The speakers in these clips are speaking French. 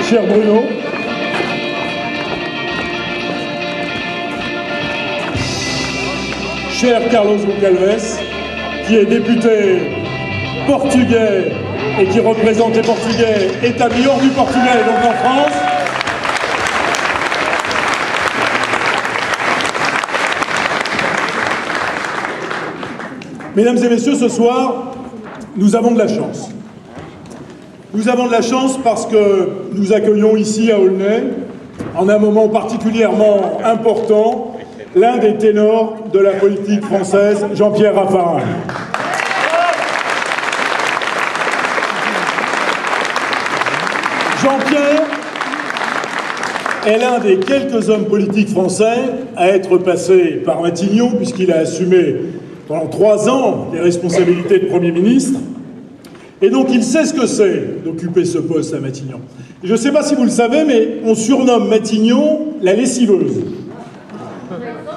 cher Bruno. Cher Carlos Goncalves, qui est député portugais et qui représente les Portugais établis hors du Portugal et donc en France. Mesdames et messieurs, ce soir, nous avons de la chance. Nous avons de la chance parce que nous accueillons ici à Aulnay, en un moment particulièrement important, l'un des ténors de la politique française, Jean-Pierre Raffarin. Jean-Pierre est l'un des quelques hommes politiques français à être passé par Matignon, puisqu'il a assumé pendant 3 ans les responsabilités de Premier ministre. Et donc il sait ce que c'est d'occuper ce poste à Matignon. Et je ne sais pas si vous le savez, mais on surnomme Matignon la lessiveuse.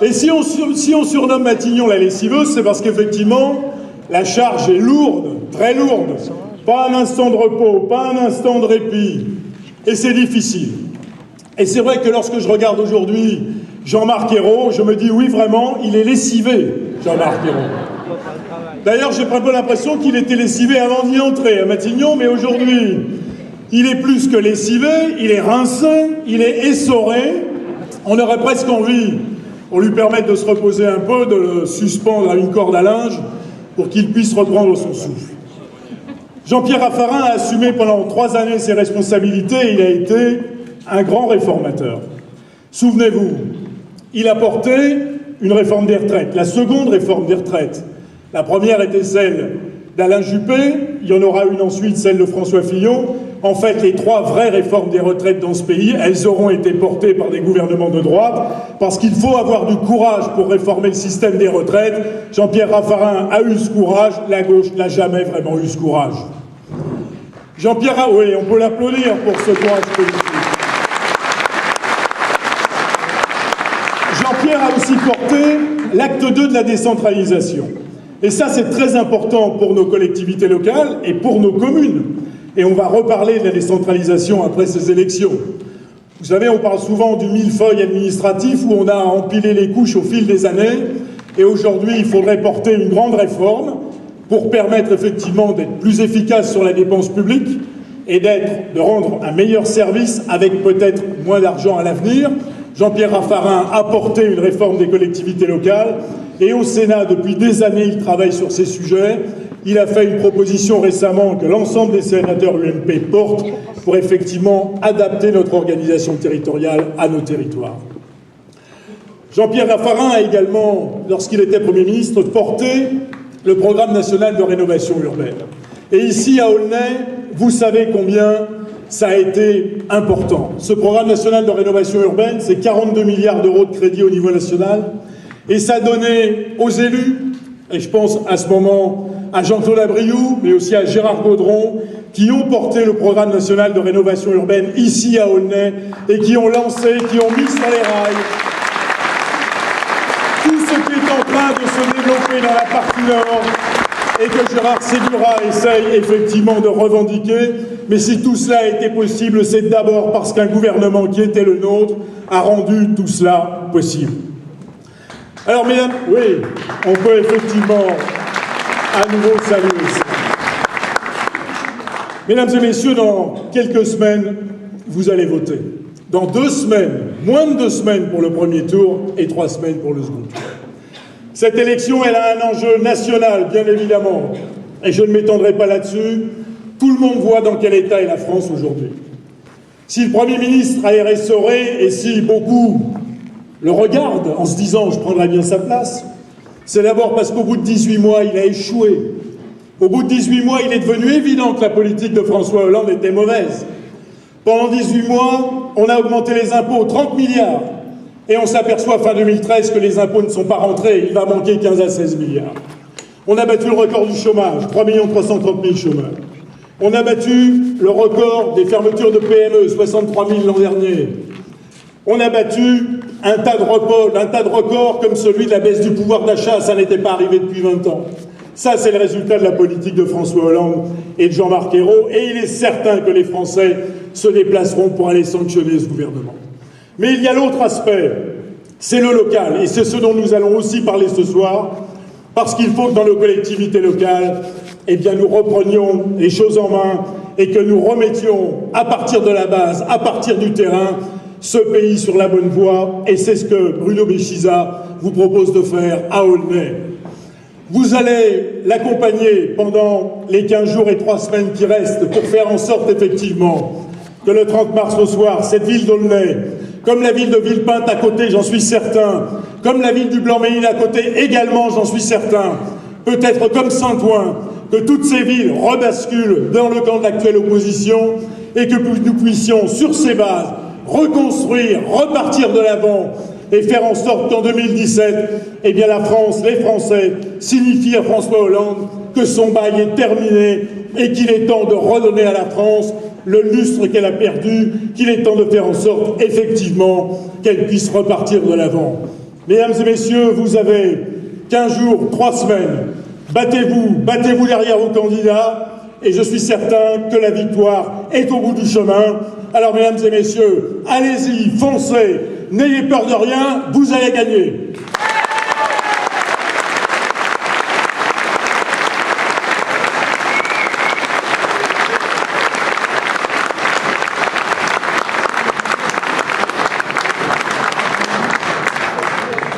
Et si on surnomme Matignon la lessiveuse, c'est parce qu'effectivement, la charge est lourde, très lourde. Pas un instant de repos, pas un instant de répit. Et c'est difficile. Et c'est vrai que lorsque je regarde aujourd'hui Jean-Marc Ayrault, je me dis oui, vraiment, il est lessivé, Jean-Marc Ayrault. D'ailleurs, j'ai un peu l'impression qu'il était lessivé avant d'y entrer à Matignon, mais aujourd'hui, il est plus que lessivé, il est rincé, il est essoré. On aurait presque envie, pour lui permettre de se reposer un peu, de le suspendre à une corde à linge pour qu'il puisse reprendre son souffle. Jean-Pierre Raffarin a assumé pendant 3 années ses responsabilités et il a été un grand réformateur. Souvenez-vous, il a porté une réforme des retraites, la seconde réforme des retraites. La première était celle d'Alain Juppé, il y en aura une ensuite, celle de François Fillon. En fait, les 3 vraies réformes des retraites dans ce pays, elles auront été portées par des gouvernements de droite, parce qu'il faut avoir du courage pour réformer le système des retraites. Jean-Pierre Raffarin a eu ce courage, la gauche n'a jamais vraiment eu ce courage. Jean-Pierre, oui, on peut l'applaudir pour ce courage politique. Jean-Pierre a aussi porté l'acte 2 de la décentralisation. Et ça, c'est très important pour nos collectivités locales et pour nos communes. Et on va reparler de la décentralisation après ces élections. Vous savez, on parle souvent du millefeuille administratif où on a empilé les couches au fil des années. Et aujourd'hui, il faudrait porter une grande réforme pour permettre effectivement d'être plus efficace sur la dépense publique et de rendre un meilleur service avec peut-être moins d'argent à l'avenir. Jean-Pierre Raffarin a porté une réforme des collectivités locales et au Sénat, depuis des années, il travaille sur ces sujets. Il a fait une proposition récemment que l'ensemble des sénateurs UMP portent pour effectivement adapter notre organisation territoriale à nos territoires. Jean-Pierre Raffarin a également, lorsqu'il était Premier ministre, porté le programme national de rénovation urbaine. Et ici, à Aulnay, vous savez combien ça a été important. Ce programme national de rénovation urbaine, c'est 42 milliards d'euros de crédit au niveau national. Et ça donnait aux élus, et je pense à ce moment à Jean-Claude Abriou, mais aussi à Gérard Gaudron, qui ont porté le programme national de rénovation urbaine ici à Aulnay, et qui ont lancé, qui ont mis sur les rails tout ce qui est en train de se développer dans la partie nord, et que Gérard Séguras essaye effectivement de revendiquer. Mais si tout cela a été possible, c'est d'abord parce qu'un gouvernement qui était le nôtre a rendu tout cela possible. Alors, mesdames, oui, on peut effectivement à nouveau saluer ça. Mesdames et messieurs, dans quelques semaines, vous allez voter. Dans 2 semaines, moins de 2 semaines pour le premier tour et 3 semaines pour le second tour. Cette élection, elle a un enjeu national, bien évidemment, et je ne m'étendrai pas là-dessus. Tout le monde voit dans quel état est la France aujourd'hui. Si le Premier ministre a essoré, et si beaucoup le regardent en se disant « je prendrai bien sa place », c'est d'abord parce qu'au bout de 18 mois, il a échoué. Au bout de 18 mois, il est devenu évident que la politique de François Hollande était mauvaise. Pendant 18 mois, on a augmenté les impôts 30 milliards. Et on s'aperçoit fin 2013 que les impôts ne sont pas rentrés. Il va manquer 15 à 16 milliards. On a battu le record du chômage, 3 330 000 chômeurs. On a battu le record des fermetures de PME, 63 000 l'an dernier. On a battu un tas de records comme celui de la baisse du pouvoir d'achat, ça n'était pas arrivé depuis 20 ans. Ça, c'est le résultat de la politique de François Hollande et de Jean-Marc Ayrault, et il est certain que les Français se déplaceront pour aller sanctionner ce gouvernement. Mais il y a l'autre aspect, c'est le local, et c'est ce dont nous allons aussi parler ce soir, parce qu'il faut que dans nos collectivités locales, eh bien, nous reprenions les choses en main et que nous remettions, à partir de la base, à partir du terrain, ce pays sur la bonne voie, et c'est ce que Bruno Béchiza vous propose de faire à Aulnay. Vous allez l'accompagner pendant les 15 jours et 3 semaines qui restent pour faire en sorte effectivement que le 30 mars au soir, cette ville d'Aulnay, comme la ville de Villepinte à côté, j'en suis certain, comme la ville du Blanc-Ménil à côté également, j'en suis certain, peut-être comme Saint-Ouen, que toutes ces villes rebasculent dans le camp de l'actuelle opposition et que nous puissions, sur ces bases, reconstruire, repartir de l'avant et faire en sorte qu'en 2017, eh bien la France, les Français, signifient à François Hollande que son bail est terminé et qu'il est temps de redonner à la France le lustre qu'elle a perdu, qu'il est temps de faire en sorte, effectivement, qu'elle puisse repartir de l'avant. Mesdames et messieurs, vous avez 15 jours, 3 semaines. Battez-vous derrière vos candidats, et je suis certain que la victoire est au bout du chemin. Alors, mesdames et messieurs, allez-y, foncez, n'ayez peur de rien, vous allez gagner.